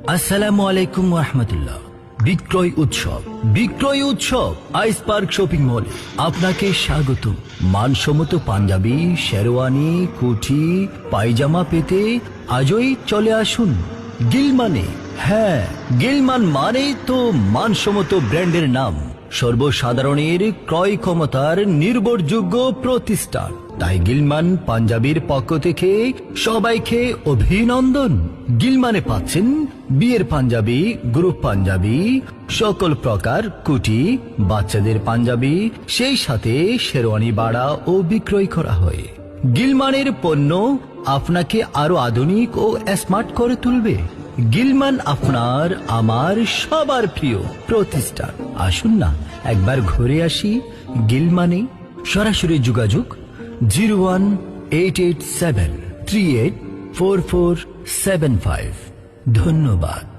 আসসালামু আলাইকুম ওয়া রাহমাতুল্লাহ। বিক্রয় উৎসব আইস পার্ক শপিং মল আপনাকে স্বাগত। মানসম্মত পাঞ্জাবি, শেরওয়ানি, কোটি, পায়জামা পেতে আজই চলে আসুন গিলমানে। হ্যাঁ, গিলমান মানে তো মানসম্মত ব্র্যান্ডের নাম, সর্বসাধারণের ক্রয় ক্ষমতার নির্ভরযোগ্য প্রতিষ্ঠান। তাই গিলমান পাঞ্জাবির পক্ষ থেকে সবাইকে অভিনন্দন। গিলমানে পাচ্ছেন বিয়ের পাঞ্জাবি, গ্রুপ পাঞ্জাবি, সকল প্রকার কুটি, বাচ্চাদের পাঞ্জাবি, সেই সাথে শেরওয়ানি বাড়া ও বিক্রয় করা হয়। গিলমানের পণ্য আপনাকে আরো আধুনিক ও স্মার্ট করে তুলবে। গিলমান আপনার আমার সবার প্রিয় প্রতিষ্ঠান। আসুন না একবার ঘুরে আসি গিলমানে। সরাসরি যোগাযোগ 018873844475। ধন্যবাদ।